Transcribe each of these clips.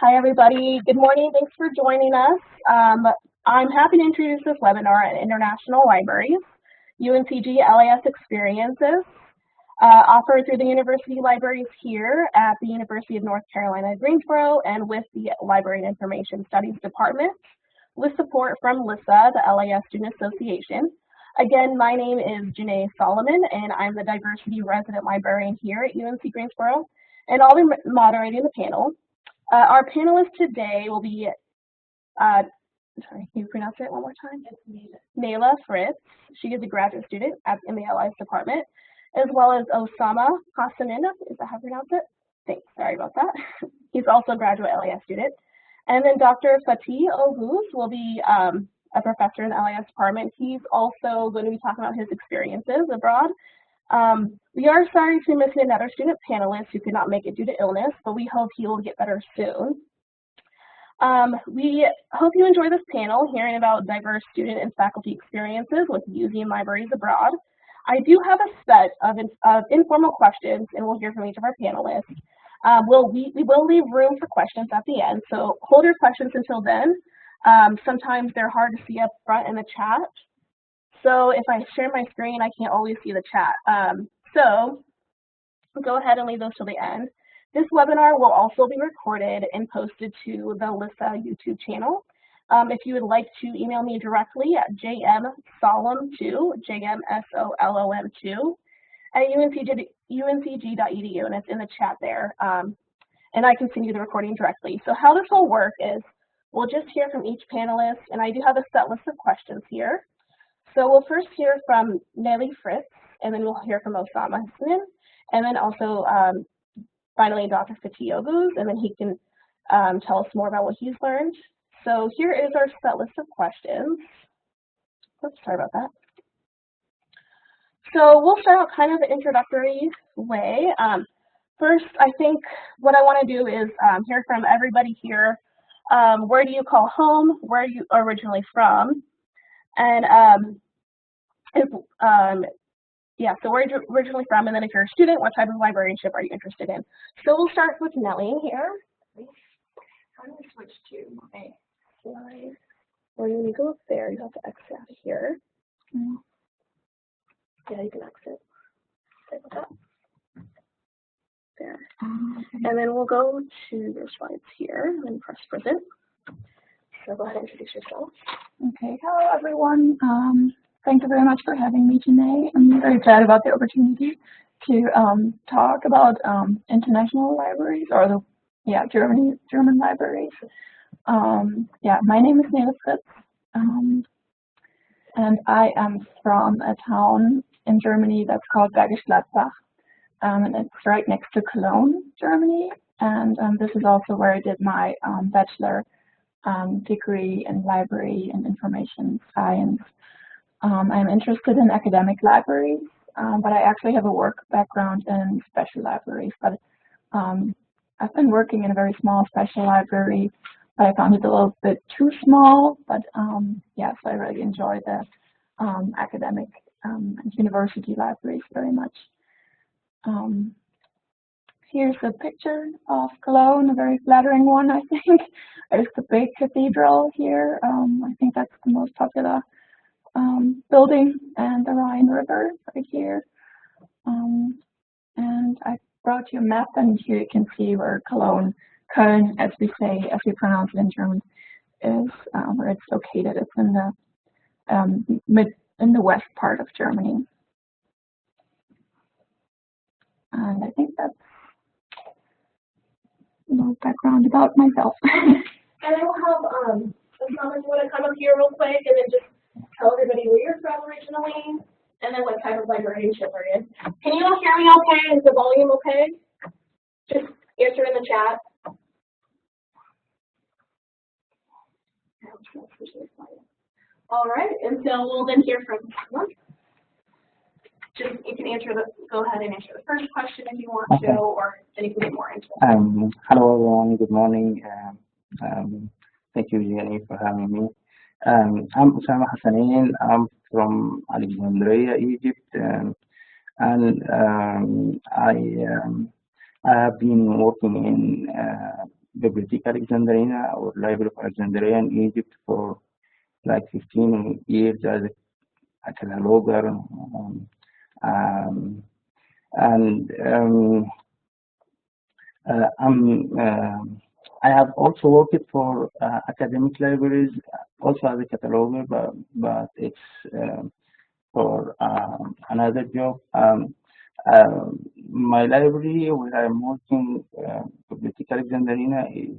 Hi, everybody. Good morning. Thanks for joining us. I'm happy to introduce this webinar on international libraries, UNCG LIS experiences, offered through the university libraries here at the University of North Carolina at Greensboro and with the Library and Information Studies Department with support from LISA, the LIS Student Association. Again, my name is Janae Solomon, and I'm the Diversity Resident Librarian here at UNC Greensboro, and I'll be moderating the panel. Our panelists today will be, sorry, can you pronounce it one more time? Nayla Fritz. She is a graduate student in the LIS department, as well as Osama Hassanin. Is that how you pronounce it? Thanks, sorry about that. He's also a graduate LIS student. And then Dr. Fatih Oghuz will be a professor in the LIS department. He's also going to be talking about his experiences abroad. We are sorry to miss another student panelist who could not make it due to illness, but we hope he will get better soon. We hope you enjoy this panel, hearing about diverse student and faculty experiences with using libraries abroad. I do have a set of informal questions, and we'll hear from each of our panelists. We will leave room for questions at the end, so hold your questions until then. Sometimes they're hard to see up front in the chat. So if I share my screen, I can't always see the chat. So go ahead and leave those till the end. This webinar will also be recorded and posted to the LISA YouTube channel. If you would like to email me directly at jmsolom2, jmsolom2, at uncg.edu, and it's in the chat there. And I can send you the recording directly. So how this will work is we'll just hear from each panelist, and I do have a set list of questions here. So we'll first hear from Nelly Fritz, and then we'll hear from Osama Hassanin, and then also finally Dr. Fatih Oghuz, and then he can tell us more about what he's learned. So here is our set list of questions. Oops, sorry about that. So we'll start out kind of an introductory way. First, I think what I want to do is hear from everybody here. Where do you call home? Where are you originally from? And yeah, so where are you originally from? And then if you're a student, what type of librarianship are you interested in? So we'll start with Nelly here. I'm going to switch to my slide. Or when you go up there, you have to exit out of here. Yeah, you can exit. Sorry about that. There. And then we'll go to your slides here and press present. So go ahead and introduce yourself. Okay, hello everyone. Thank you very much for having me today. I'm very glad about the opportunity to talk about international libraries, or German libraries. Yeah, my name is Nele Fritz, and I am from a town in Germany that's called Bergisch Gladbach, and it's right next to Cologne, Germany. And this is also where I did my bachelor degree in library and information science. I'm interested in academic libraries, but I actually have a work background in special libraries. But I've been working in a very small special library, but I found it a little bit too small. But yes, I really enjoy the academic and university libraries very much. Here's a picture of Cologne, a very flattering one, I think. There's the big cathedral here. I think that's the most popular building, and the Rhine River right here. And I brought you a map, and here you can see where Cologne, Köln, as we pronounce it in German, is where it's located. It's in the west part of Germany. And I think that's no background about myself. And then we'll have Osama, you want to come up here real quick and then just tell everybody where you're from originally, and then what type of librarianship are you in. Can you all hear me okay? Is the volume okay? Just answer in the chat. All right, and so we'll then hear from someone. Just you can go ahead and answer the first question if you want to, or then you can get more into it. Hello everyone, good morning. Thank you, Jenny, for having me. I'm Osama Hassanin. I'm from Alexandria, Egypt, and I have been working in Bibliotheca Alexandrina or Library of Alexandria in Egypt for like 15 years as a cataloger. Um, and I have also worked for academic libraries, also as a cataloger, but it's for another job. My library where I'm working, Bibliotheca Alexandrina, is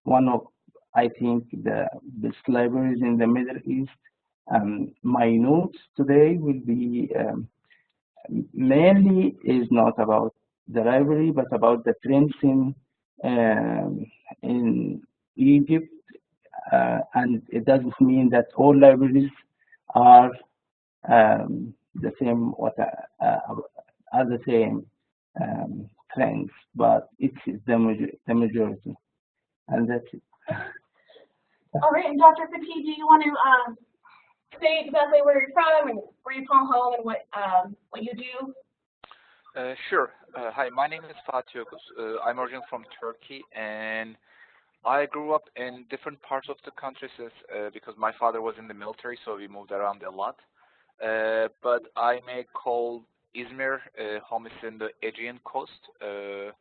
one of, I think, the best libraries in the Middle East. My notes today will be mainly is not about the library, but about the trends in Egypt, and it doesn't mean that all libraries are the same are the same trends, but it's the majority, and that's it. All right, and Dr. Fati, do you want to say exactly where you're from and where you call home and what you do? Sure. Hi, my name is Fatih Öküz. I'm originally from Turkey, and I grew up in different parts of the country because my father was in the military, so we moved around a lot. But I may call Izmir home is in the Aegean coast, so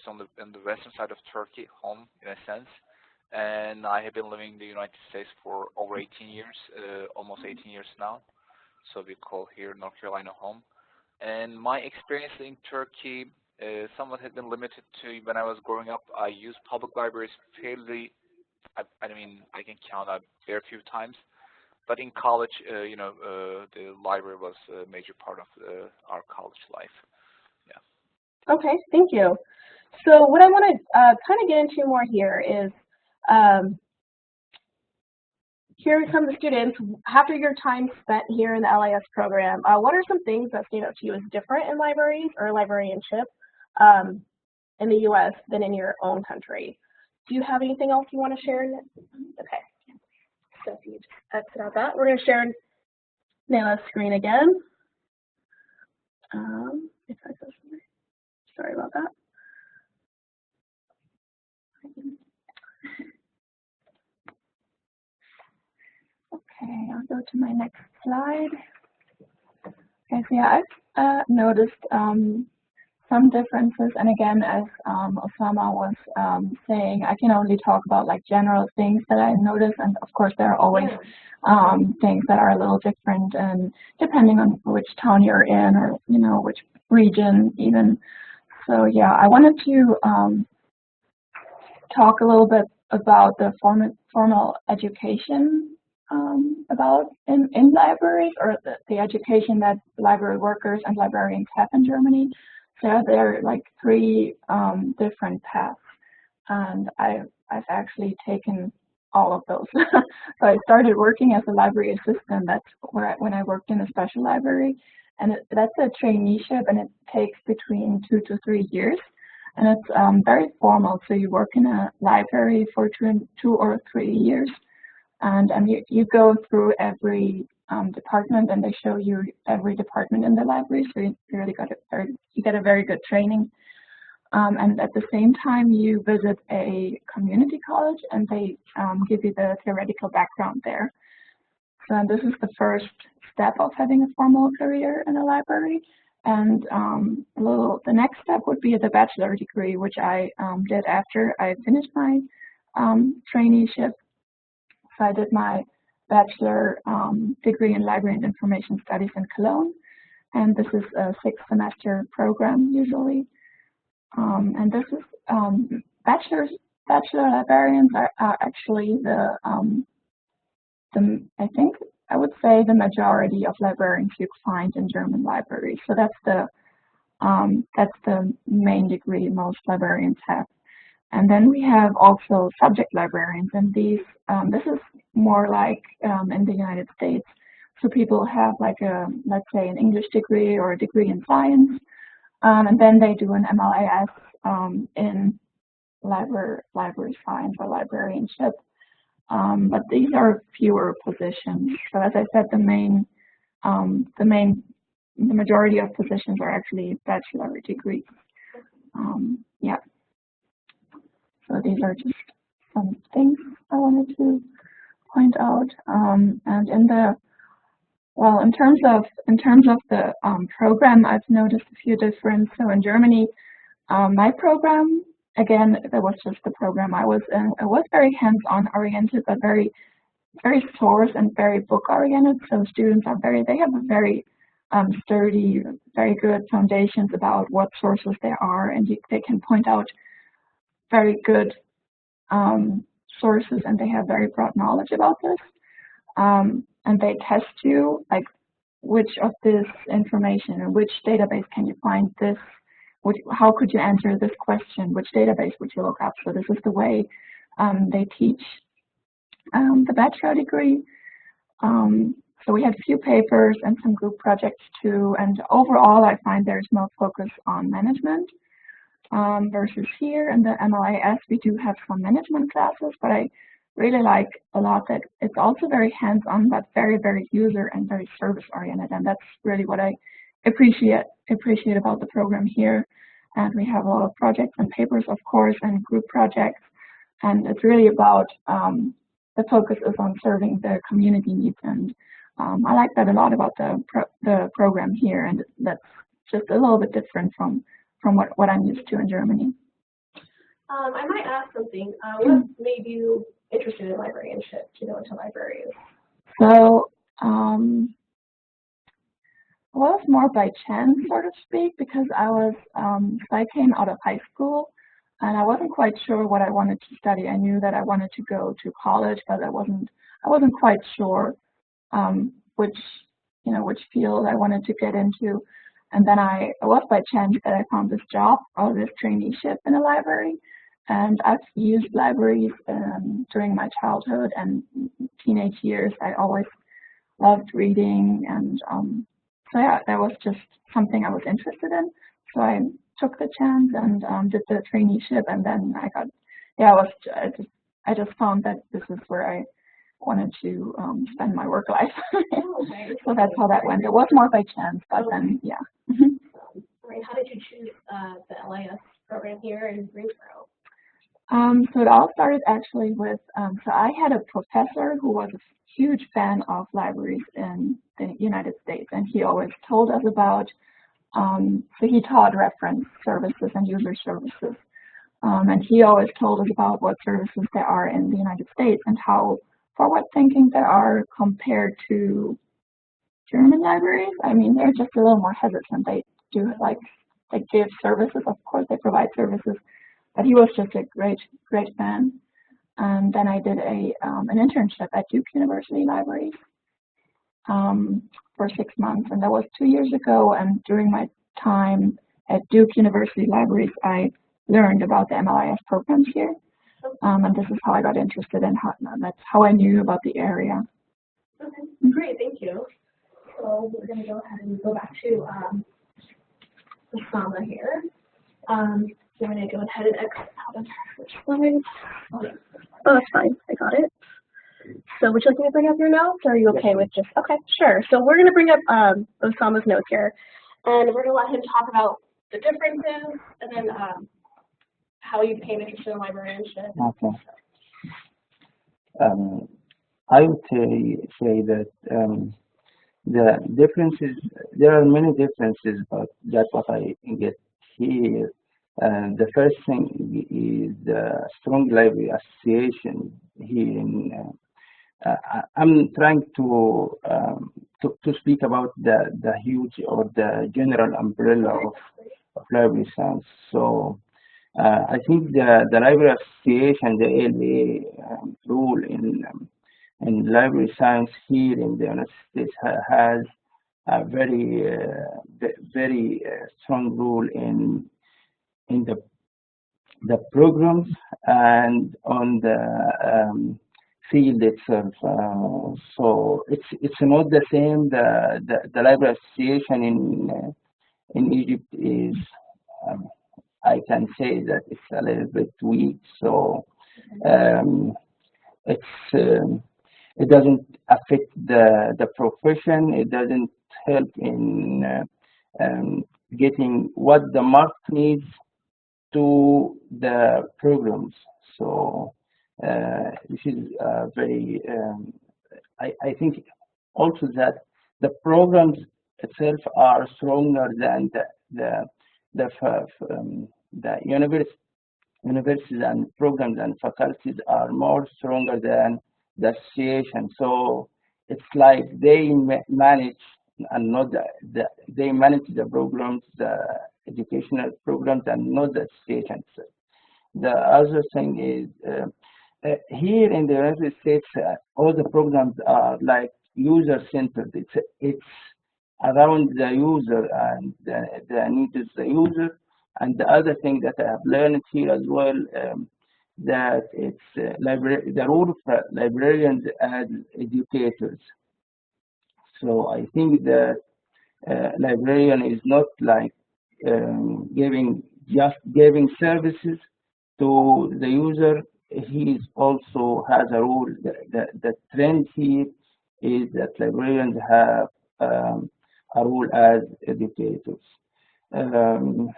on the western side of Turkey, home in a sense. And I have been living in the United States for over 18 years, almost 18 years now. So we call here North Carolina home. And my experience in Turkey somewhat had been limited to when I was growing up. I used public libraries fairly, I mean, I can count a very few times. But in college, the library was a major part of our college life. Yeah. Okay, thank you. So what I want to kind of get into more here is, here come the students. After your time spent here in the LIS program, what are some things that stand out to you as different in libraries or librarianship in the U.S. than in your own country? Do you have anything else you want to share? Okay. So if you just exit out that, we're going to share Nayla's screen again. If I go somewhere. Sorry about that. Okay, I'll go to my next slide. Okay, so yeah, I've noticed some differences, and again, as Osama was saying, I can only talk about like general things that I noticed, and of course there are always things that are a little different, and depending on which town you're in, or which region even. So yeah, I wanted to talk a little bit about the formal education about in libraries, or the education that library workers and librarians have in Germany. So there are like three different paths, and I've actually taken all of those. So I started working as a library assistant. That's when I worked in a special library, and that's a traineeship, and it takes between 2 to 3 years, and it's very formal. So you work in a library for 2 or 3 years, and you go through every department, and they show you every department in the library, so you really get a very good training. And at the same time, you visit a community college, and they give you the theoretical background there. So this is the first step of having a formal career in a library. And the next step would be the bachelor degree, which I did after I finished my traineeship. So I did my bachelor degree in Library and Information Studies in Cologne, and this is a 6-semester program usually. And this is bachelor librarians are actually I think I would say the majority of librarians you find in German libraries. So that's the main degree most librarians have. And then we have also subject librarians, and this is more like in the United States. So people have like let's say an English degree or a degree in science, and then they do an MLIS in library science or librarianship. But these are fewer positions. So as I said, the majority of positions are actually bachelor degrees. Yeah. So these are just some things I wanted to point out. And in terms of the program, I've noticed a few differences. So in Germany, my program, again, that was just the program I was in. It was very hands-on oriented, but very source and very book oriented. So students are they have a very sturdy, very good foundations about what sources there are, and they can point out very good sources, and they have very broad knowledge about this. And they test you, like, which of this information and which database can you find this, how could you answer this question, which database would you look up. So this is the way they teach the bachelor degree. So we had a few papers and some group projects too, and overall I find there's more focus on management versus here in the MLIS we do have some management classes, but I really like a lot that it's also very hands-on, but very, very user and very service-oriented, and that's really what I appreciate about the program here. And we have a lot of projects and papers, of course, and group projects, and it's really about the focus is on serving the community needs, and I like that a lot about the program here, and that's just a little bit different from what I'm used to in Germany. I might ask something. What made you interested in librarianship to go into libraries? So it was more by chance, so to speak, because I came out of high school and I wasn't quite sure what I wanted to study. I knew that I wanted to go to college, but I wasn't quite sure which field I wanted to get into. And then it was by chance that I found this job or this traineeship in a library. And I've used libraries during my childhood and teenage years. I always loved reading, and so yeah, that was just something I was interested in. So I took the chance and did the traineeship, and then I just found that this is where I wanted to spend my work life. So that's how that went. It was more by chance, but then yeah. Right. How did you choose the LIS program here in Greensboro? So it all started actually with, so I had a professor who was a huge fan of libraries in the United States, and he always told us about, so he taught reference services and user services, and he always told us about what services there are in the United States and how forward thinking there are compared to German libraries. I mean, they're just a little more hesitant. They give services, of course, they provide services. But he was just a great fan. And then I did an internship at Duke University Libraries for 6 months, and that was 2 years ago. And during my time at Duke University Libraries, I learned about the MLIS programs here, and this is how I got interested in that's how I knew about the area. Okay, great, thank you. So we're going to go ahead and go back to the SAMA here. So I'm going to go ahead and exit out of which slide. Oh, that's fine. I got it. So would you like me to bring up your notes, or are you okay with just, okay, sure. So we're going to bring up Osama's notes here, and we're going to let him talk about the differences, and then how you became interested in librarianship. Okay. I would say that the differences, there are many differences, but that's what I get here. The first thing is the strong library association here in. I'm trying to speak about the huge or the general umbrella of library science. So I think the library association, the ALA rule in library science here in the United States has a very strong rule in the programs and on the field itself. So it's not the same. The library association in Egypt is, I can say that it's a little bit weak. So it doesn't affect the profession. It doesn't help in getting what the market needs to the programs. So this is very. I think also that the programs itself are stronger than the universities and programs and faculties are more stronger than the association. So it's like they manage and not they manage the programs, the educational programs, and not the associations. The other thing is here in the United States, all the programs are like user-centered. It's around the user and the needs of the user. And the other thing that I have learned here as well, that it's the role of librarians as educators. So I think that librarian is not like just giving services to the user. He also has a role. The trend here is that librarians have a role as educators. Um,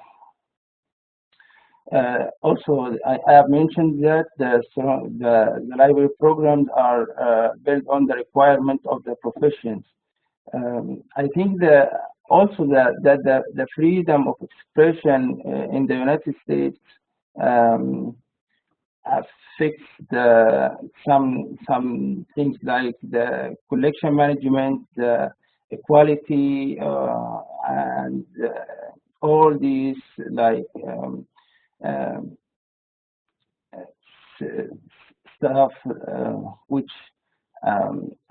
Also, I have mentioned that the library programs are built on the requirement of the professions. I think also the freedom of expression in the United States um, affects some things like the collection management, the equality, and all these like um, s- stuff which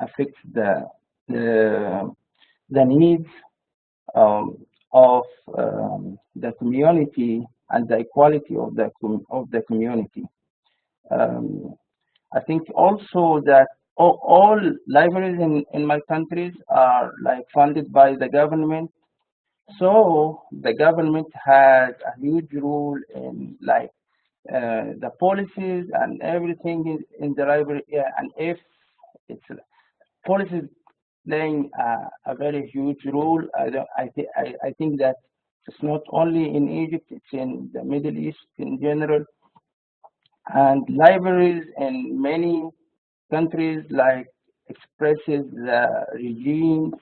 affects the the needs of the community and the equality of the community. Um, I think also that all libraries in my countries are like funded by the government. So the government has a huge role in like the policies and everything in the library. Yeah, and if it's policies playing a very huge role, I think that it's not only in Egypt, it's in the Middle East in general, and libraries in many countries like expresses the regimes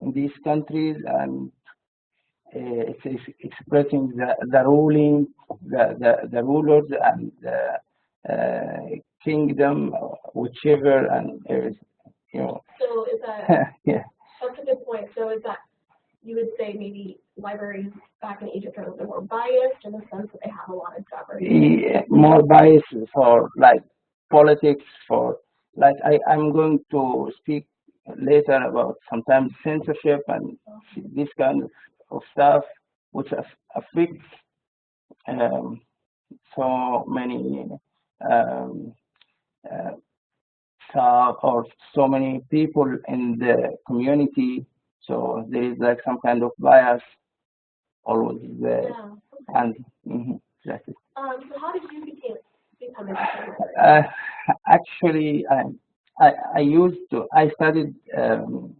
in these countries, and it's expressing the ruling, the rulers and the kingdom, whichever and everything, you know. So is that, Yeah. that's a good point. So is that, you would say maybe libraries back in Egypt are a little bit more biased in the sense that they have a lot of government? Yeah, more bias for like politics, for like I'm going to speak later about sometimes censorship and this kind of stuff which affects um, so many um, uh, or so many people in the community. So there is like some kind of bias always there. Yeah. And that's it. So how did you become interested in library? Actually, I studied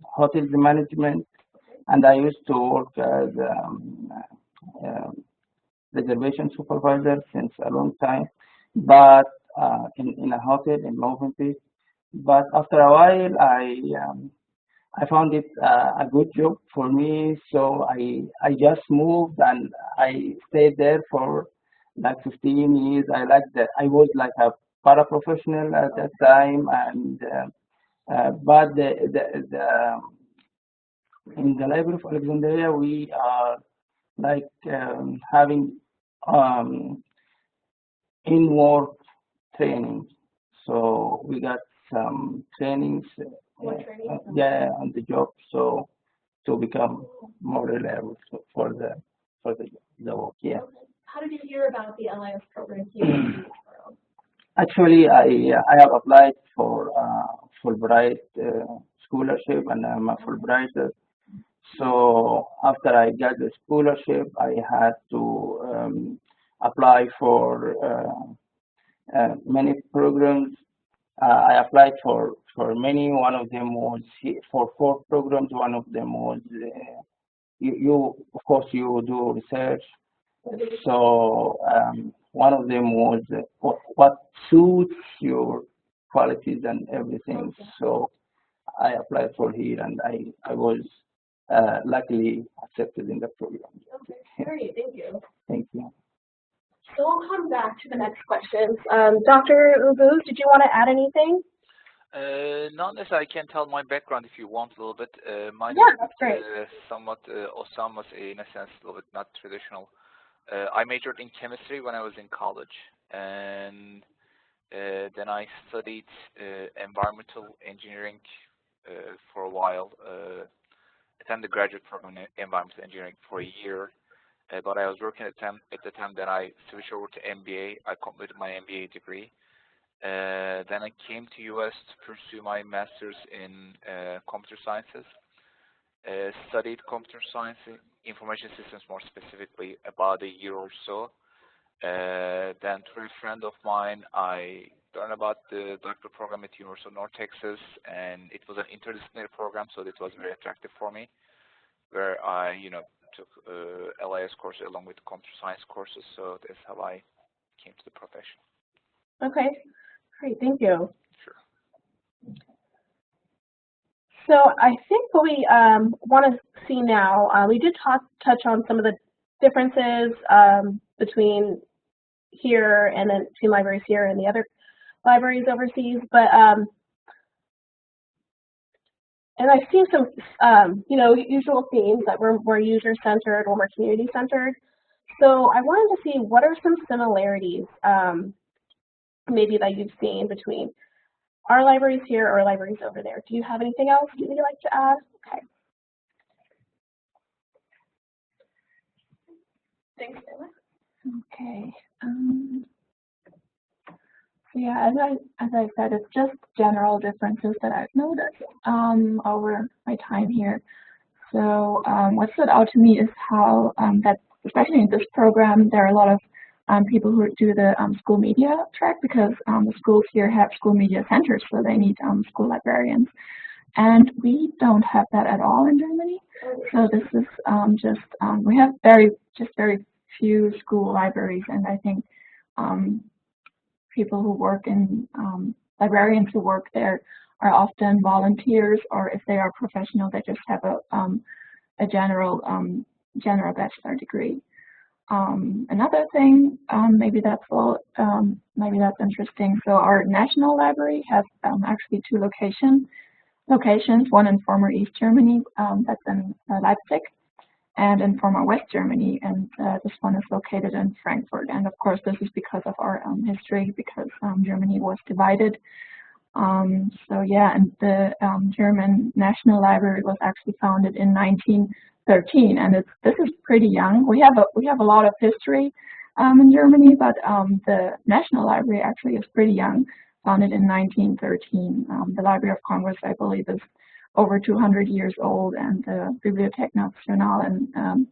hotels management, and I used to work as um, reservation supervisor since a long time, but in a hotel in Movenpick. But after a while, I found it a good job for me, so I just moved and I stayed there for like 15 years. I liked that. I was like a paraprofessional at that time, and but in the Library of Alexandria we are like having um, in-work training. So we got some trainings, What training? yeah, on the job. So to become more reliable for the work. Yeah. Okay. How did you hear about the LIS program here in the world? Actually, I have applied for Fulbright scholarship, and I'm a Fulbrighter. So after I got the scholarship, I had to apply for many programs. I applied for many. One of them was for 4 programs. One of them was you of course you do research. So one of them was what suits your qualities and everything. Okay. So I applied for here, and I was luckily accepted in the program. Okay, great, thank you. Thank you. So we'll come back to the next questions. Dr. Ubu, did you want to add anything? Not necessarily. I can tell my background if you want a little bit. Mine Yeah, that's great. is somewhat Osama's in a sense, a little bit not traditional. I majored in chemistry when I was in college, and then I studied environmental engineering for a while. Attended the graduate program in environmental engineering for a year, but I was working at the time that I switched over to MBA. I completed my MBA degree. Then I came to US to pursue my master's in computer sciences. Studied computer science, information systems more specifically, about a year or so. Then through a friend of mine, I learned about the doctoral program at University of North Texas, and it was an interdisciplinary program, so it was very attractive for me, where I, took LIS courses along with computer science courses, so that's how I came to the profession. Okay, great, thank you. Sure. So I think what we want to see now, we did touch on some of the differences between here and then between libraries here and the other libraries overseas, but and I've seen some usual themes that we're more user-centered or more community-centered. So I wanted to see what are some similarities maybe that you've seen between our libraries here or libraries over there. Do you have anything else you'd like to add? Okay. Thanks, Taylor. Okay. So yeah, as I said, it's just general differences that I've noticed over my time here. So what stood out to me is how that, especially in this program, there are a lot of people who do the school media track, because the schools here have school media centers, so they need school librarians. And we don't have that at all in Germany. So this is we have very few school libraries, and I think people who work in librarians who work there are often volunteers, or if they are professional, they just have a general bachelor degree. Another thing, maybe that's interesting. So our national library has actually two locations. One in former East Germany, that's in Leipzig, and in former West Germany, and this one is located in Frankfurt. And of course, this is because of our history, because Germany was divided. So yeah, and the German National Library was actually founded in 1913, and this is pretty young. We have a lot of history in Germany, but the National Library actually is pretty young, founded in 1913. The Library of Congress, I believe, is over 200 years old, and the Bibliothèque Nationale in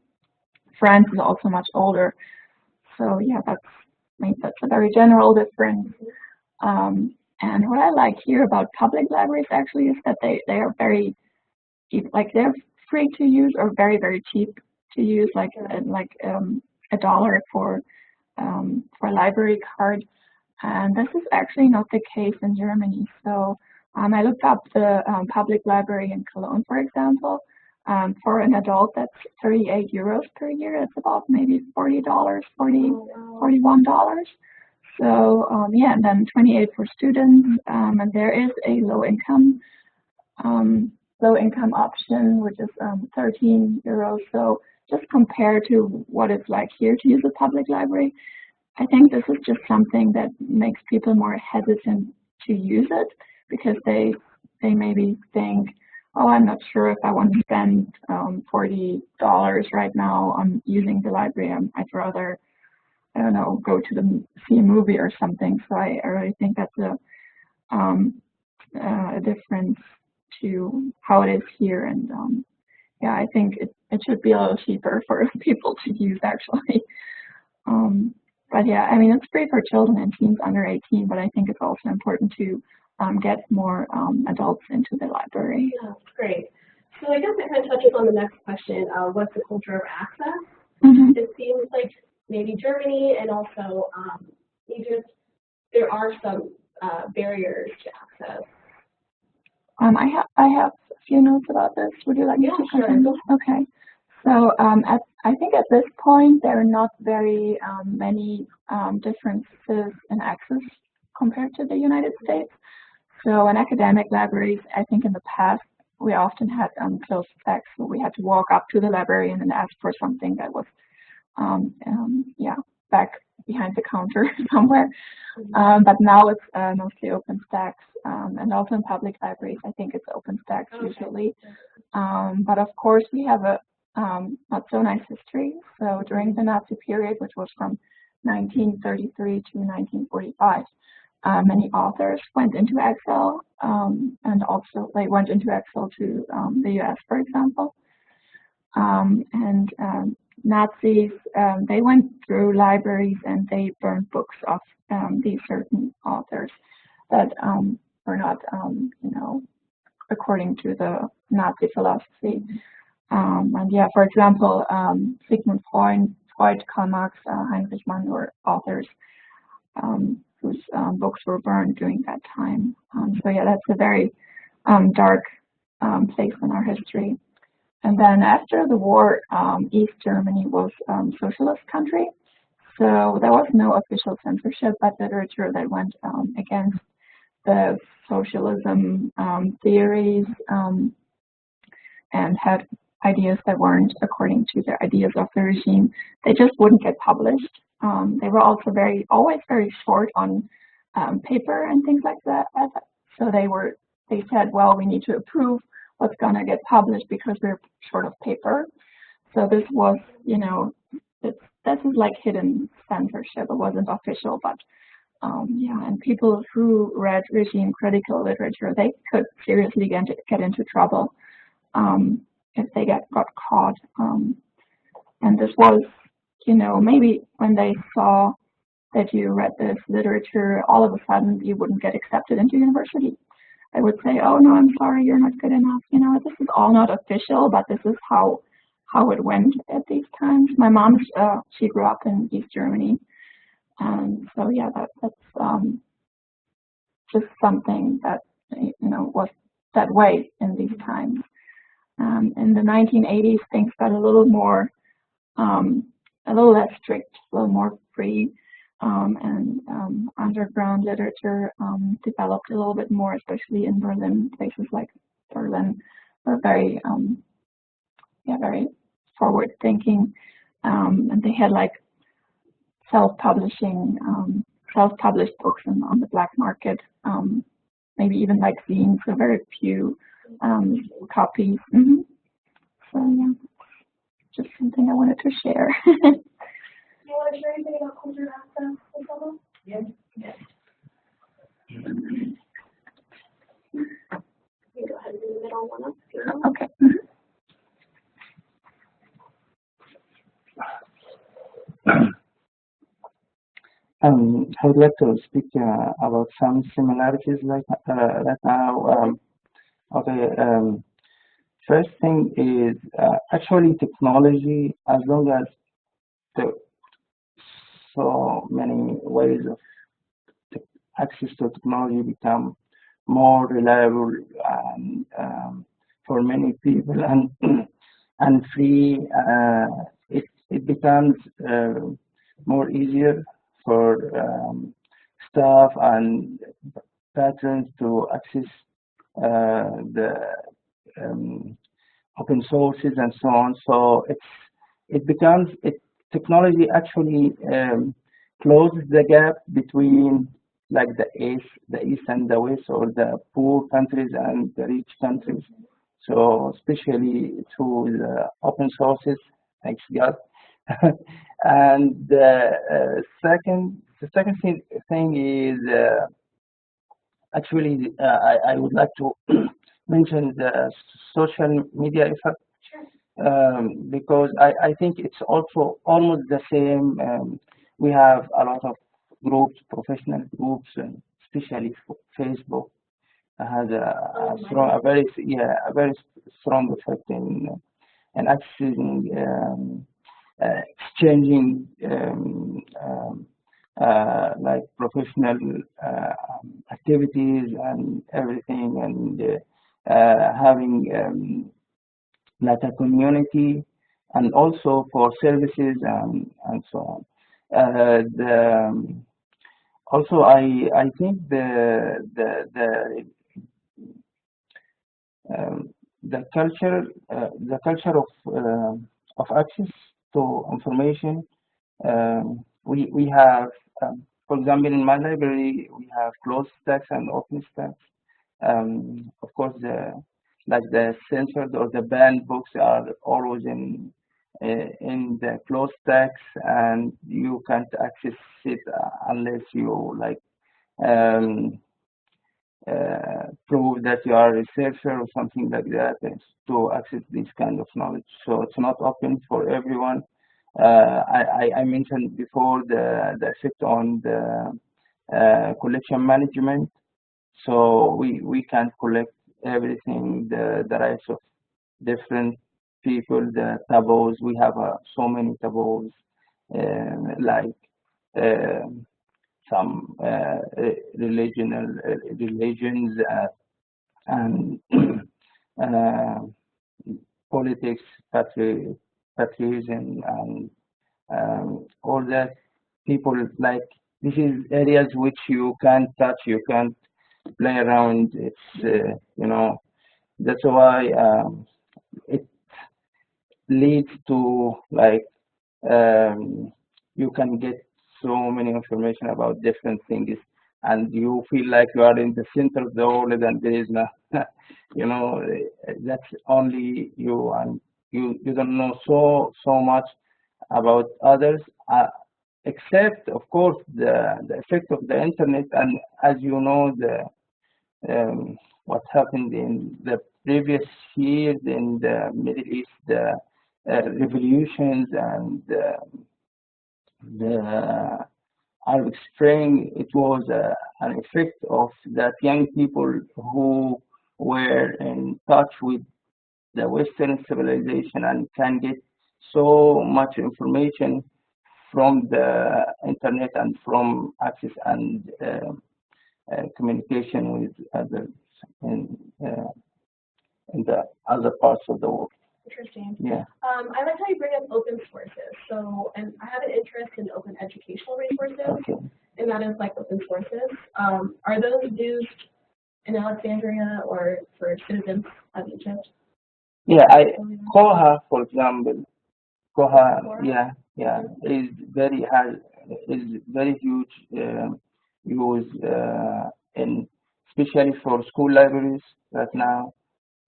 France is also much older. So yeah, that's a very general difference. And what I like here about public libraries actually is that they are very cheap, like they're free to use or very, very cheap to use, like $1 for a library card. And this is actually not the case in Germany. So I looked up the public library in Cologne, for example. For an adult, that's 38 euros per year. That's about maybe $40, $41. So yeah, and then 28 for students, and there is a low income option, which is 13 euros. So just compared to what it's like here to use a public library, I think this is just something that makes people more hesitant to use it, because they maybe think, oh, I'm not sure if I want to spend $40 right now on using the library. I'd rather, I don't know, go to see a movie or something. So I really think that's a difference to how it is here. And yeah, I think it should be a little cheaper for people to use actually. But yeah, I mean, it's free for children and teens under 18, but I think it's also important to get more adults into the library. Yeah, that's great. So I guess it kind of touches on the next question, what's the culture of access? Mm-hmm. It seems like maybe Germany and also Egypt, there are some barriers to access. I have a few notes about this. Would you like me to continue? Okay. So I think at this point there are not very many differences in access compared to the United States. So in academic libraries, I think in the past we often had closed stacks, so we had to walk up to the librarian and ask for something that was back behind the counter somewhere. But now it's mostly open stacks, and also in public libraries, I think it's open stacks usually. But of course, we have a not so nice history. So during the Nazi period, which was from 1933 to 1945, many authors went into exile, and also they went into exile to the US, for example. Nazis, they went through libraries and they burned books of these certain authors that were not, according to the Nazi philosophy. For example, Sigmund Freud, Karl Marx, Heinrich Mann were authors whose books were burned during that time. That's a very dark place in our history. And then after the war, East Germany was a socialist country, so there was no official censorship, but literature that went against the socialism theories and had ideas that weren't according to the ideas of the regime, they just wouldn't get published. They were also always very short on paper and things like that. So they said, well, we need to approve what's going to get published because we're short of paper. So this was, this is like hidden censorship. It wasn't official, but and people who read regime critical literature, they could seriously get into trouble if they got caught. And this was, maybe when they saw that you read this literature, all of a sudden you wouldn't get accepted into university. I would say, oh no, I'm sorry, you're not good enough. This is all not official, but this is how it went at these times. My mom, she grew up in East Germany, and so that's just something that was that way in these times. In the 1980s, things got a little less strict, a little more free. And underground literature developed a little bit more, especially in Berlin. Places like Berlin were very forward-thinking, and they had like self-published books on the black market, maybe even like zines, so very few copies. So just something I wanted to share. Do you want to share anything about culture access, Isabel? Yes. You can go ahead and do the middle one up. Okay. I would like to speak about some similarities right now. First thing is actually technology, as long as so many ways of access to technology become more reliable and for many people and free, it becomes more easier for staff and patrons to access the open sources and so on. So technology actually closes the gap between like the east and the west, or the poor countries and the rich countries. So especially through the open sources, thanks God. And the second thing is actually I would like to mention the social media effect. Because I think it's also almost the same. We have a lot of groups, professional groups, and especially Facebook has a very strong effect in accessing exchanging like professional activities and everything, and having like a community, and also for services and so on. Also, I think the culture of access to information. We have, for example, in my library, we have closed stacks and open stacks. Of course, like the censored or the banned books are always in the closed stacks, and you can't access it unless you like prove that you are a researcher or something like that to access this kind of knowledge. So it's not open for everyone. I mentioned before the effect on the collection management. So we can't collect everything, the rights of different people, the taboos. We have so many taboos, like some religions and politics, patriotism, and all that. People like, this is areas which you can't touch, you can't play around. It's that's why it leads to like you can get so many information about different things, and you feel like you are in the center of the world, and there is no, that's only you, and you don't know so much about others, except of course the effect of the internet. And as you know, what happened in the previous years in the Middle East, the revolutions and the Arab Spring, it was an effect of that young people who were in touch with the Western civilization and can get so much information from the internet and from access and communication with others in, uh, in the other parts of the world. Interesting. Yeah. I like how you bring up open sources. So, and I have an interest in open educational resources, Okay. and that is like open sources. Are those used in Alexandria or for citizens of Egypt? Yeah, Koha, for example, Koha, Quora? yeah, is very huge use in especially for school libraries right now,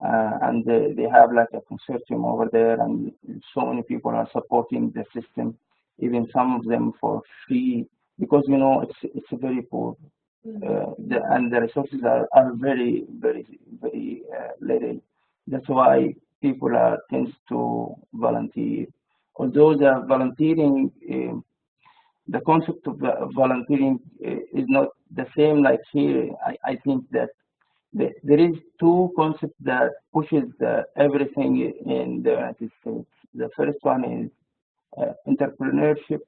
and they have like a consortium over there, and so many people are supporting the system, even some of them for free, because it's very poor. And the resources are very little. That's why people tends to volunteer. Although the volunteering, the concept of volunteering is not the same like here. I think that there is two concepts that pushes everything in the United States. The first one is entrepreneurship,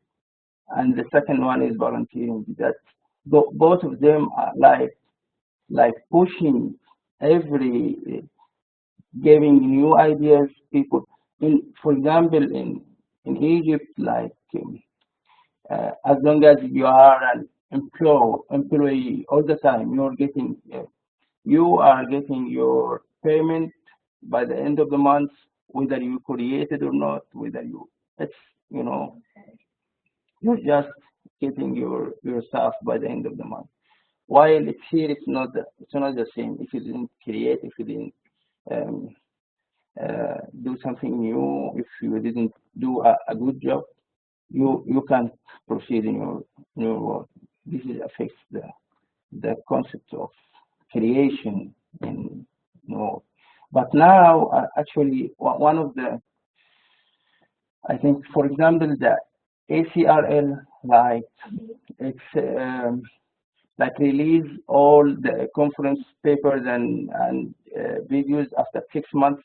and the second one is volunteering. That both of them are like pushing every giving new ideas people for example in Egypt, like as long as you are an employee all the time, you are getting your payment by the end of the month, whether you created or not, whether it's you know you're just getting your stuff by the end of the month. While it's here, it's not the same. If you didn't create, if you didn't um, do something new, if you didn't do a good job, you can't proceed in your work. This affects the concept of creation in But now, actually, one of the, I think, for example, the ACRL, like it's like release all the conference papers and videos after 6 months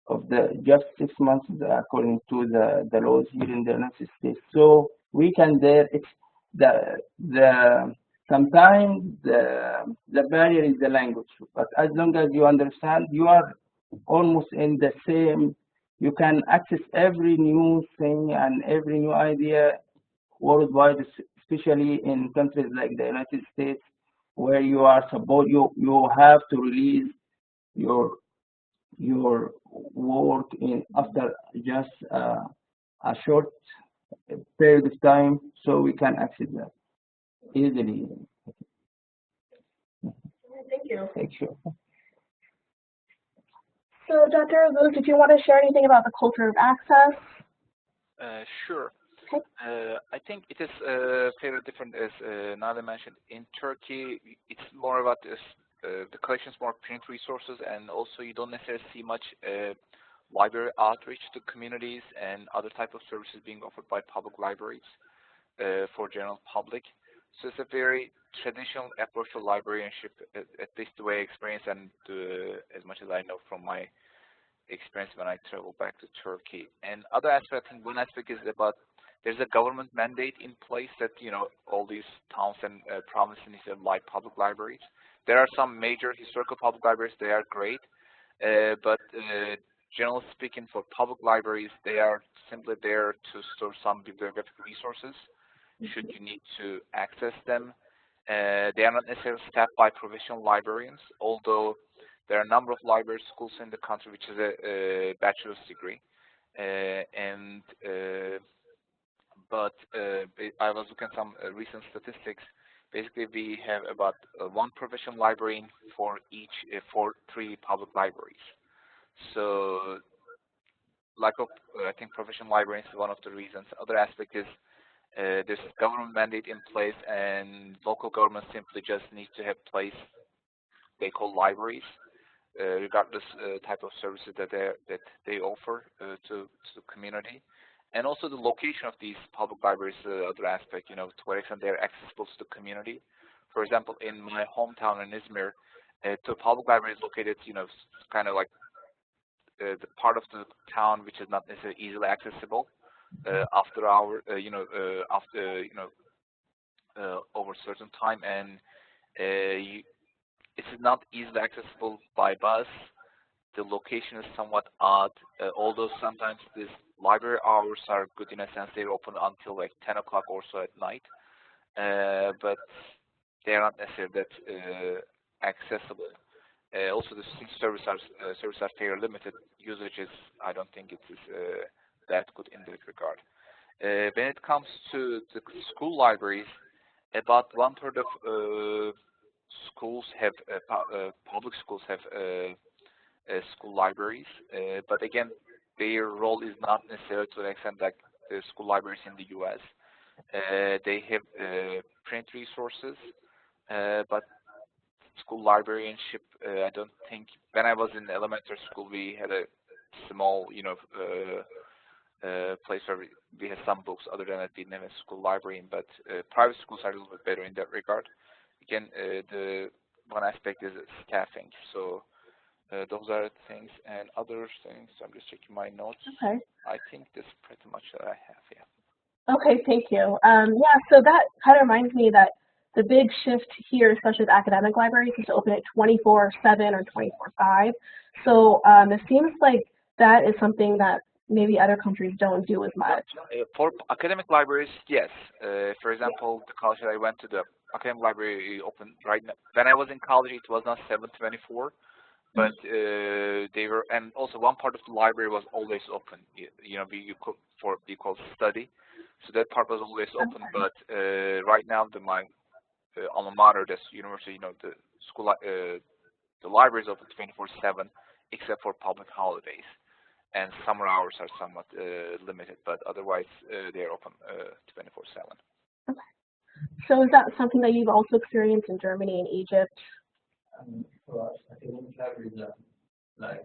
of the just 6 months according to the laws here in the United States. So we can there it's the sometimes the barrier is the language, but as long as you understand, you are almost in the same. You can access every new thing and every new idea worldwide, especially in countries like the United States, where you are supposed you have to release your your work in after just a short period of time, so we can access that easily. Thank you. Thank you. So, Dr. Aziz, did you want to share anything about the culture of access? Sure. Okay. I think it is fairly different, as Nada mentioned. In Turkey, it's more about this, the collection is more print resources, and also you don't necessarily see much library outreach to communities and other type of services being offered by public libraries for general public. So it's a very traditional approach to librarianship, at least the way I experience and as much as I know from my experience when I travel back to Turkey. And other aspect, I think one aspect is about there's a government mandate in place that, you know, all these towns and provinces need to have public libraries. There are some major historical public libraries, they are great, but generally speaking, for public libraries, they are simply there to store some bibliographic resources should you need to access them. They are not necessarily staffed by professional librarians, although there are a number of library schools in the country which is a bachelor's degree. But I was looking at some recent statistics. Basically, we have about one professional librarian for each for 3 public libraries. So, lack of I think professional librarians is one of the reasons. Other aspect is there's a government mandate in place, and local governments simply just need to have place they call libraries, regardless type of services that they offer to the community. And also the location of these public libraries is other aspect, you know, to what extent they're accessible to the community. For example, in my hometown in Izmir, the public library is located, you know, kind of like the part of the town which is not necessarily easily accessible after hour, over a certain time, and it is not easily accessible by bus. The location is somewhat odd, although sometimes these library hours are good in a sense. They're open until like 10 o'clock or so at night, but they are not necessarily that accessible. Also, the services are fairly limited. Usage is, I don't think it is that good in that regard. When it comes to the school libraries, about 1/3 of schools have public schools have school libraries, but again, their role is not necessarily to the extent like the school libraries in the U.S. They have print resources, but school librarianship, I don't think. When I was in elementary school, we had a small, place where we had some books. Other than that, we didn't have a school library. But private schools are a little bit better in that regard. Again, the one aspect is staffing. So those are things, and other things. I'm just checking my notes. Okay. I think that's pretty much what I have. Yeah. Okay, thank you. Yeah, so that kind of reminds me that the big shift here, especially with academic libraries, is to open it 24/7 or 24/5. So it seems like that is something that maybe other countries don't do as much. For academic libraries, yes. For example, the college that I went to, the academic library opened right now. When I was in college, it was not 7/24, but they were, and also one part of the library was always open. You could for because study, so that part was always open. But right now, my alma mater, this university, the school, the library is open 24/7, except for public holidays, and summer hours are somewhat limited. But otherwise, they are open 24/7. Okay. So is that something that you've also experienced in Germany and Egypt? For us, academic libraries are like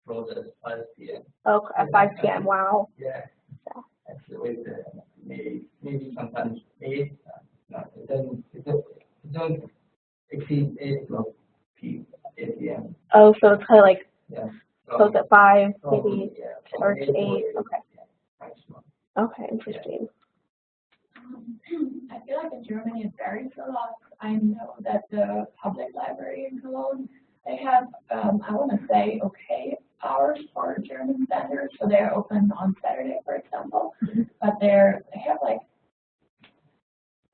close at 5 p.m. Oh, at 5 p.m. Wow. Yeah. Actually, maybe sometimes 8. It doesn't exceed 8 o'clock p.m. Oh, so it's kind of like yeah. so close at 5, maybe, or to 8. Okay. Okay, interesting. I feel like in Germany it varies a lot. I know that the public library in Cologne, they have, I want to say, okay hours for German standards. So they're open on Saturday, for example, but they have like,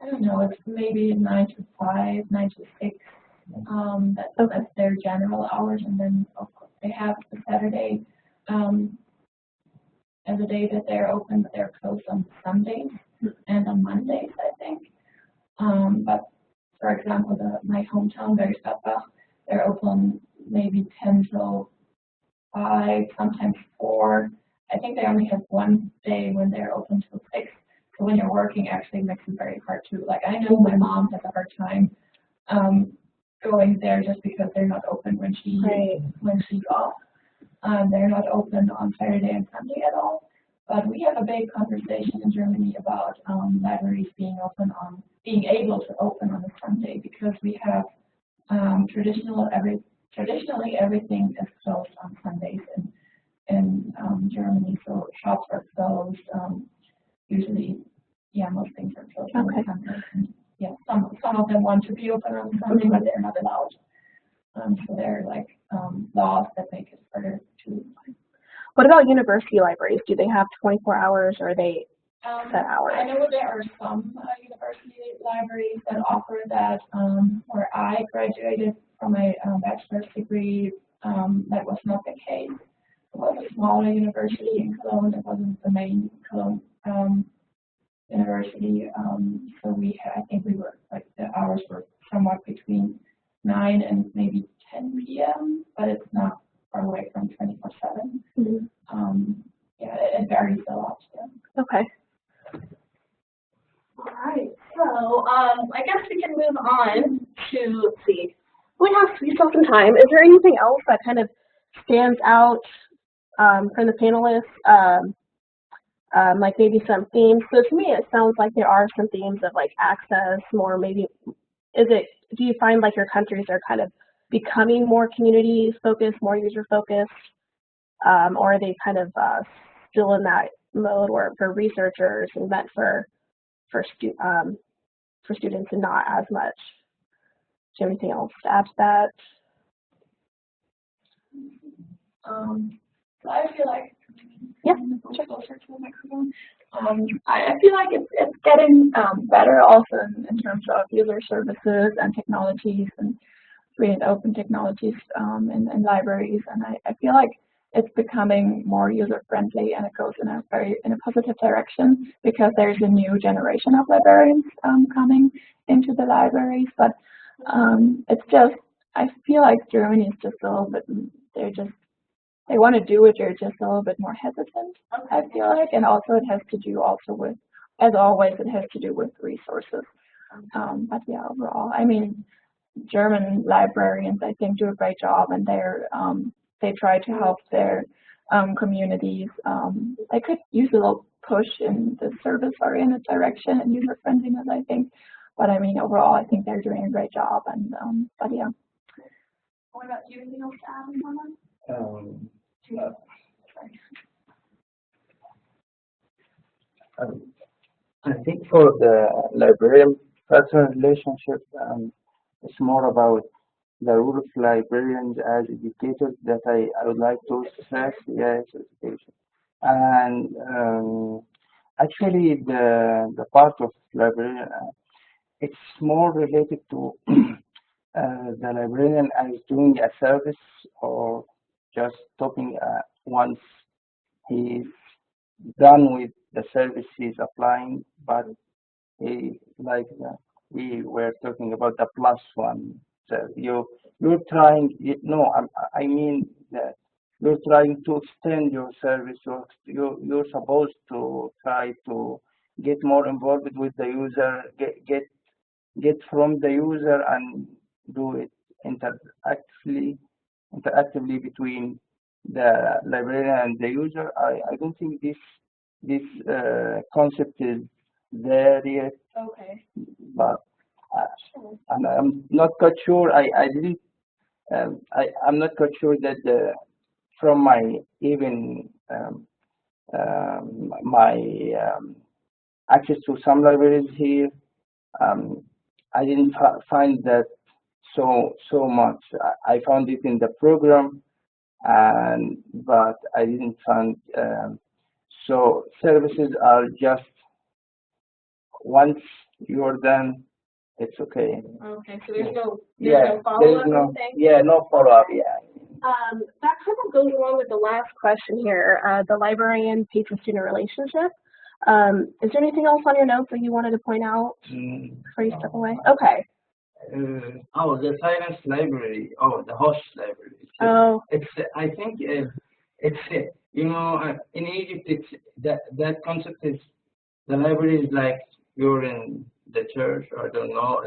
I don't know, it's maybe 9 to 5, 9 to 6. That's their general hours, and then of course they have the Saturday as a day that they're open, but they're closed on Sundays and on Mondays, I think. But for example, my hometown, Berchtesgaden, they're open maybe 10 till 5, sometimes 4. I think they only have one day when they're open till 6. So when you're working, actually makes it very hard too. Like I know my mom has a hard time going there just because they're not open when she's off. They're not open on Saturday and Sunday at all. But we have a big conversation in Germany about libraries being able to open on a Sunday, because we have traditionally everything is closed on Sundays in Germany. So shops are closed. Usually, most things are closed on Sunday. And, some of them want to be open on Sunday, but they're not allowed. So there are like laws that make it harder to. What about university libraries? Do they have 24 hours, or are they set hours? I know there are some university libraries that offer that. Where I graduated from a bachelor's degree, that was not the case. It was a smaller university in Cologne. It wasn't the main Cologne university. So I think we were like the hours were somewhat between 9 and maybe 10 p.m. But it's not far away from 24/7. It varies a lot. Yeah. Okay. All right. So I guess we can move on to, let's see. We still have some time. Is there anything else that kind of stands out from the panelists? Like maybe some themes. So to me, it sounds like there are some themes of like access, more maybe. Do you find like your countries are kind of becoming more community focused, more user focused, or are they kind of still in that mode where for researchers and meant for students and not as much? Do you have anything else to add to that? So I feel like closer to the microphone. I feel like it's getting better also in terms of user services and technologies and free and open technologies in libraries, and I feel like it's becoming more user friendly, and it goes in a positive direction, because there's a new generation of librarians coming into the libraries. But it's just, I feel like Germany is just a little bit, they want to do it, they're just a little bit more hesitant, I feel like, and also it has to do also with, as always, it has to do with resources. But yeah, overall, I mean, German librarians, I think, do a great job, and they try to help their communities. They could use a little push in the service-oriented direction and user-friendliness, I think. But I mean, overall, I think they're doing a great job. And but yeah. What about you? Anything else to add on that? I think for the librarian-patron relationship, it's more about the role of librarians as educators that I would like to stress. Yes, education. And actually, the part of librarian, it's more related to the librarian as doing a service, or just stopping once he's done with the service he's applying, but we were talking about the plus one. So you're trying. No, I mean that you're trying to extend your service. You're supposed to try to get more involved with the user, get from the user and do it interactively between the librarian and the user. I don't think this concept is there yet. Okay. But and I'm not quite sure. I'm not quite sure that from my even my access to some libraries here, I didn't find that so much. I found it in the program, but I didn't find so services are just once you're done, it's okay. Okay, so there's no Yeah, follow-up or anything? yeah, no follow-up, yeah. That kind of goes along with the last question here, the librarian-patron-student relationship. Is there anything else on your notes that you wanted to point out before you step away? Okay. Oh, the Silence Library. Oh, the host library. It's I think it's in Egypt it's that concept is the library is like you're in the church or I don't know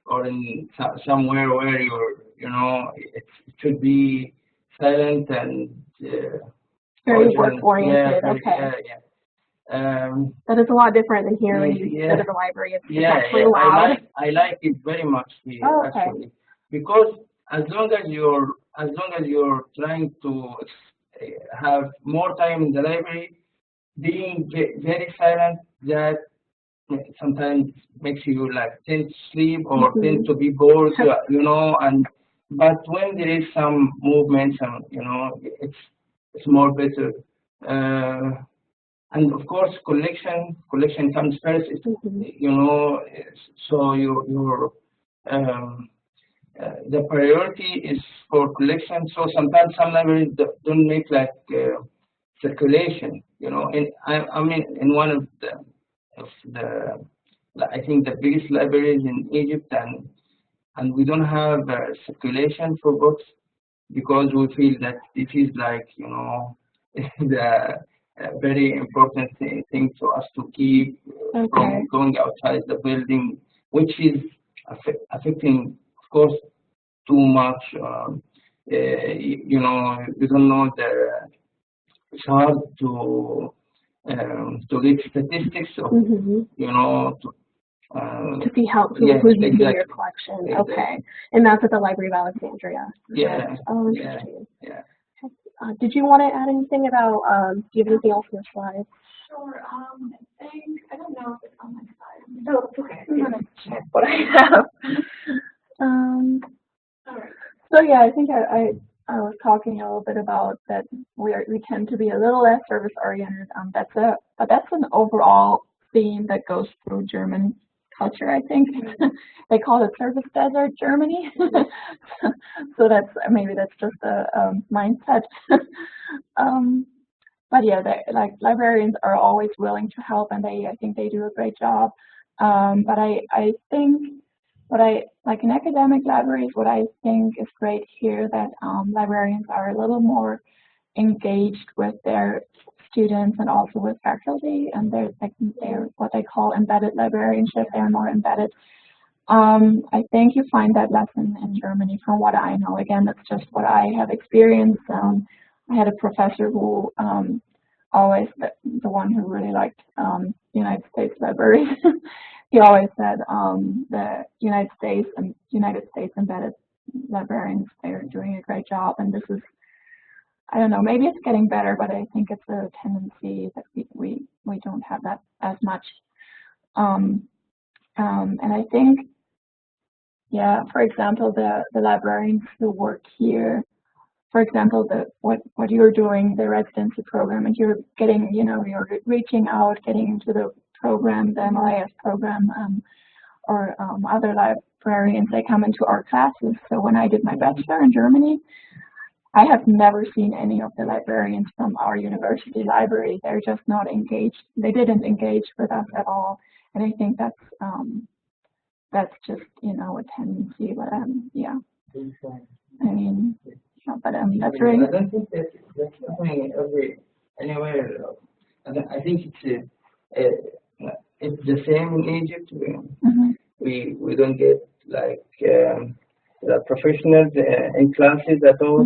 or in somewhere where it should be silent and very work oriented. Yeah, okay. Yeah. That is a lot different than here when you go to the library. It's actually loud. loud. I like it very much here okay. actually, because as long as you're trying to have more time in the library, being very silent, that sometimes makes you like tend to sleep or tend to be bored, but when there is some movement, it's more better. And of course, collection comes first. So your the priority is for collection. So sometimes some libraries don't make like circulation. And I mean, in one of the I think the biggest libraries in Egypt, and we don't have circulation for books because we feel that this is like the very important thing for us to keep from going outside the building, which is affecting, of course, too much. You don't know it's hard to get statistics of, to see how who's using your collection. Exactly. Okay, and that's at the Library of Alexandria. Yeah. Oh, interesting. Yeah. Did you want to add anything about? Do you have anything else on your slides? Sure. I don't know if it's on my side. Oh, it's okay. I'm gonna check what I have. All right. So yeah, I think I was talking a little bit about that we tend to be a little less service oriented. But that's an overall theme that goes through German culture. I think they call it service desert Germany. So that's just a mindset. But yeah, like librarians are always willing to help, and I think they do a great job. But I think like in academic libraries, what I think is great here that librarians are a little more engaged with their students and also with faculty, and they're what they call embedded librarianship. They're more embedded. I think you find that less in Germany, from what I know. Again, that's just what I have experienced. I had a professor who always the one who really liked United States libraries. He always said the United States embedded librarians, they're doing a great job, and this is, I don't know, maybe it's getting better, but I think it's a tendency that we don't have that as much. And I think, yeah, for example, the librarians who work here, for example, what you're doing, the residency program, and you're getting, you're reaching out, getting into the program, the LIS program, or other librarians, they come into our classes. So when I did my bachelor in Germany, I have never seen any of the librarians from our university library. They're just not engaged. They didn't engage with us at all. And I think that's just, a tendency, but yeah. I mean, but that's really. I don't think that's happening anywhere. I think it's the same in Egypt. We don't get like the professionals in classes at all.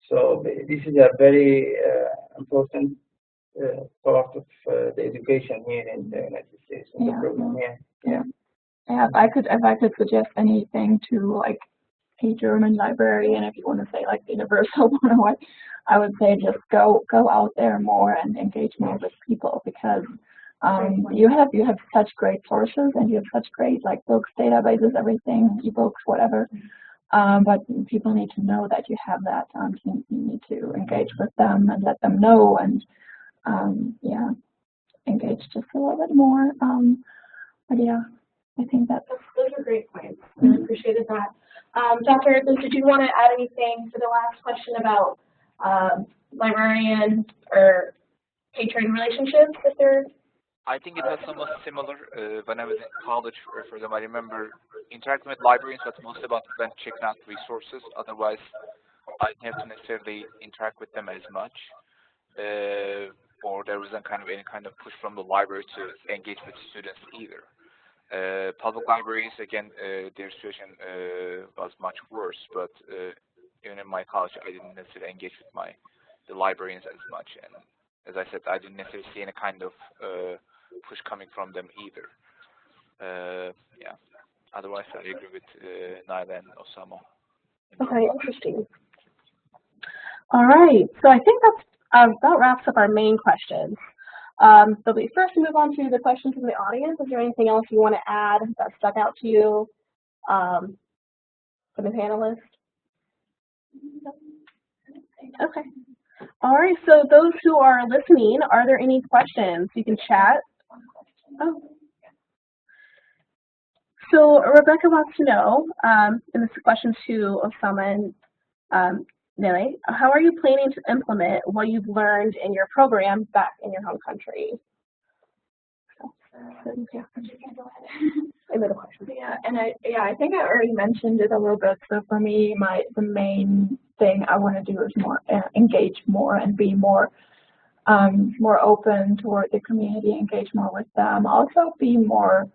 So this is a very important part of the education here in the United States in the program. Yeah. If I could suggest anything to like a German librarian, if you want to say like the universal 101, I would say just go out there more and engage more with people, because you have such great sources, and you have such great like books, databases, everything, ebooks, whatever. But people need to know that you have that. You need to engage with them and let them know, and yeah, engage just a little bit more. But yeah, I think those are great points. Really appreciated that. Dr. Erkins, did you want to add anything to the last question about librarian or patron relationships? If they're I think it was somewhat similar when I was in college. For them, I remember interacting with librarians, but mostly about when checking out resources. Otherwise, I didn't have to necessarily interact with them as much, or there wasn't any kind of push from the library to engage with students either. Public libraries, again, their situation was much worse, but even in my college, I didn't necessarily engage with the librarians as much, and as I said, I didn't necessarily see any kind of push coming from them either. Yeah. Otherwise, I agree with Naila and Osama. okay, interesting. All right, so I think that wraps up our main questions. So we first move on to the questions from the audience. Is there anything else you want to add that stuck out to you from the panelists? Okay. All right, so those who are listening, are there any questions? You can chat. Oh. So Rebecca wants to know, and this is a question to Osama and Nele, how are you planning to implement what you've learned in your program back in your home country? Yeah. Yeah, and I think I already mentioned it a little bit. So for me, the main thing I want to do is more engage more and be more open toward the community, engage more with them. Also be more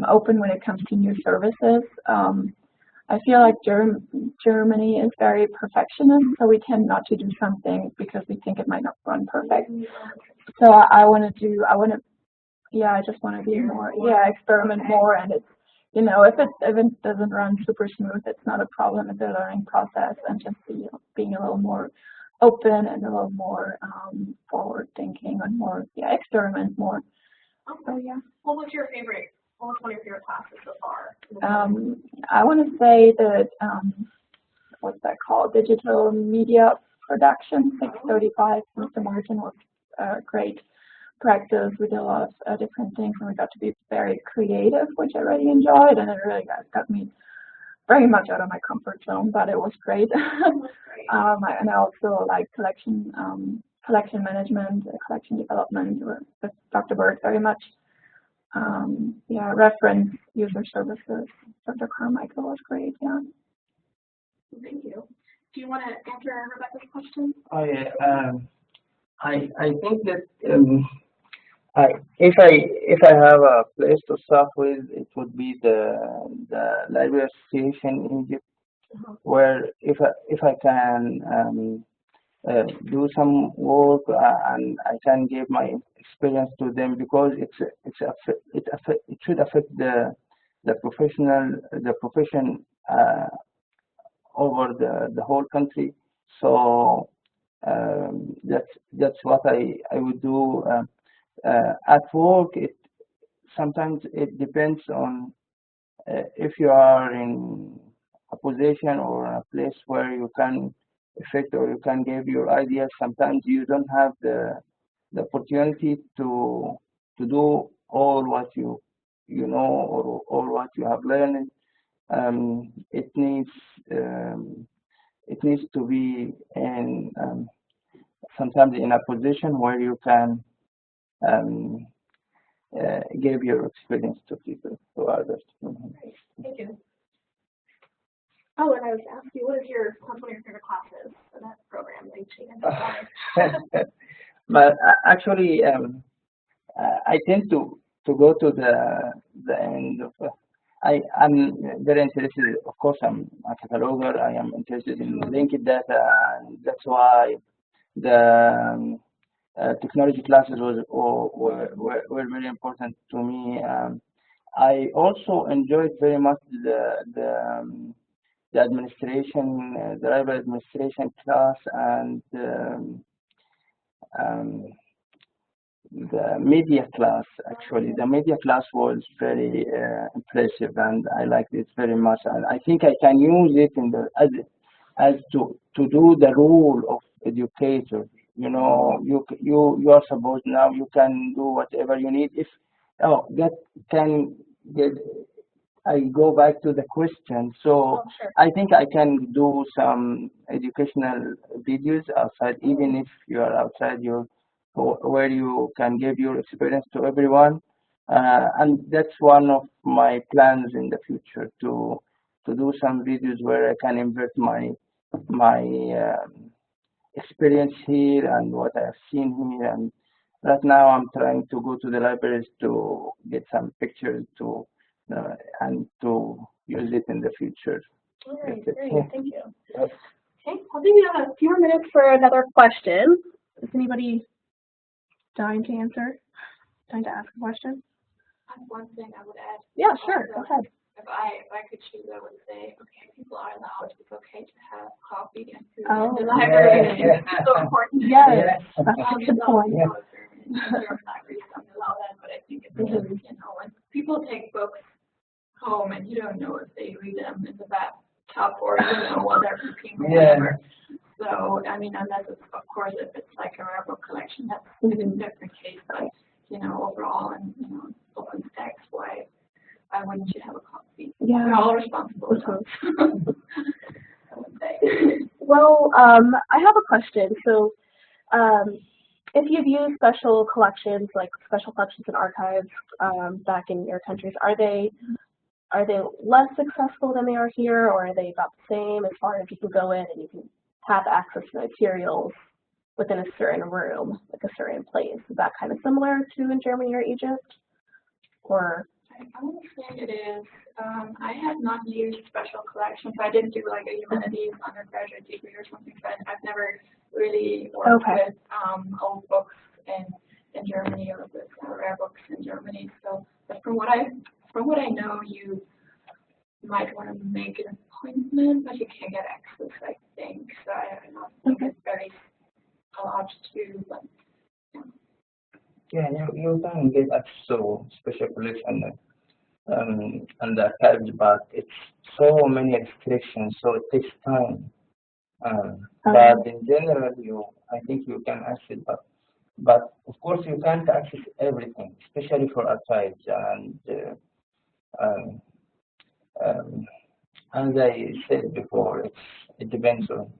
open when it comes to new services. I feel like Germany is very perfectionist, so we tend not to do something because we think it might not run perfect. So I just want to be more, experiment more, and it's, if it doesn't run super smooth, it's not a problem. It's a learning process, and just being a little more open and a little more forward thinking and more, experiment more. So yeah. What was one of your favorite classes so far? I want to say that, what's that called? Digital media production, 635. Mr. Martin was great practice. We did a lot of different things, and we got to be very creative, which I really enjoyed, and it really got me very much out of my comfort zone, but it was great. And I also like collection management, collection development with Dr. Berg very much. Reference user services. Dr. Carmichael was great. Yeah. Thank you. Do you want to answer Rebecca's question? I think that if I have a place to start with, it would be the Library Association in Egypt, where if I can do some work and I can give my experience to them, because it should affect the profession over the whole country. So that's what I would do. At work, sometimes it depends on if you are in a position or a place where you can affect or you can give your ideas. Sometimes you don't have the opportunity to do all what you know or all what you have learned. It needs to be in sometimes in a position where you can give your experience to people, to others. Thank you. Oh, and I was asking you, what's one of your favorite classes for that program that you But actually, I tend to go to the end of. I'm very interested. Of course, I'm a cataloger. I am interested in linked data, and that's why the technology classes were very important to me. I also enjoyed very much the administration, the library administration class, and um, the media class. Actually, the media class was very impressive, and I liked it very much. And I think I can use it in the as to do the role of educator. You know, you are supposed now you can do whatever you need. If that can get. I go back to the question. So Sure. I think I can do some educational videos outside, even if you are outside your where you can give your experience to everyone. And that's one of my plans in the future to do some videos where I can invert my experience here and what I have seen here. And right now I'm trying to go to the libraries to get some pictures and to use it in the future. All right, That's it. great, Yeah. thank you. Yes. Okay, I'll give you a few more minutes for another question. Is anybody dying to answer? Dying to ask a question? One thing I would add. Yeah, sure, go ahead. If I could choose, I would say, okay, people are allowed. It's okay to have coffee and food Oh, in the library. yeah. It's so important. Yes, that's a good Some point. libraries don't allow that, but I think it's just, when people take books home and you don't know if they read them in the bathtub or you don't know what they're cooking or whatever. So, I mean, unless it's, of course, if it's like a rare book collection, that's a different case. But, overall, and, open text, why wouldn't you have a coffee? Yeah. We're all responsible. I would say. Well, I have a question. So, if you've used special collections, like special collections and archives back in your countries, are they less successful than they are here, or are they about the same as far as you can go in and you can have access to materials within a certain room, like a certain place? Is that kind of similar to in Germany or Egypt? Or I would say it is. I have not used special collections. I didn't do like a humanities undergraduate degree or something, but I've never really worked with old books in Germany or with rare books in Germany. So, but from what I know, you might want to make an appointment, but you can get access, I think. So I don't think it's very allowed to, but Yeah, you can get access to special collection and the archives, but it's so many restrictions, so it takes time. But in general, I think you can access, but of course you can't access everything, especially for archives. And as I said before, it depends on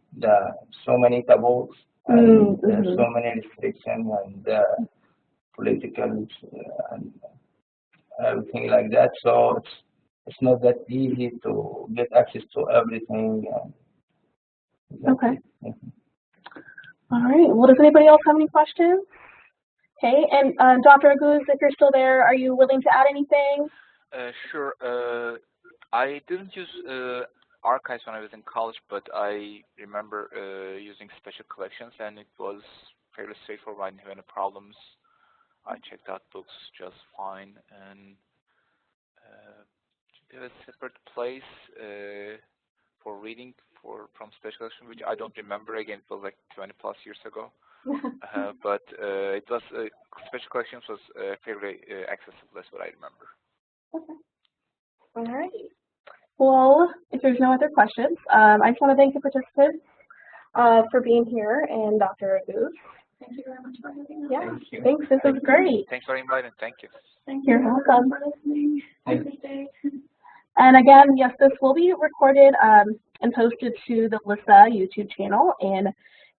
so many taboos and so many restrictions and political and everything like that. So it's not that easy to get access to everything. okay. All right. Well, does anybody else have any questions? Okay. And Dr. Aguz, if you're still there, are you willing to add anything? Sure. I didn't use archives when I was in college, but I remember using special collections, and it was fairly straightforward. I didn't have any problems. I checked out books just fine, and we have a separate place for reading from special collection, which I don't remember. Again, it was like 20+ years ago. But it was special collections was fairly accessible. That's what I remember. Okay. All right. Well, if there's no other questions, I just want to thank the participants for being here and Dr. Aguz. Thank you very much for having us. Yeah, Thank you. thanks. This was great. Thanks for inviting. Thank you. Thank you. You're welcome. For listening. Have a good day. And again, yes, this will be recorded and posted to the LISA YouTube channel. And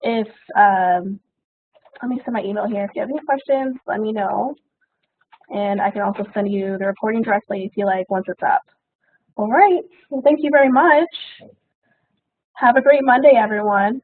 if, let me send my email here. If you have any questions, let me know. And I can also send you the recording directly if you like once it's up. All right. Well, thank you very much. Have a great Monday, everyone.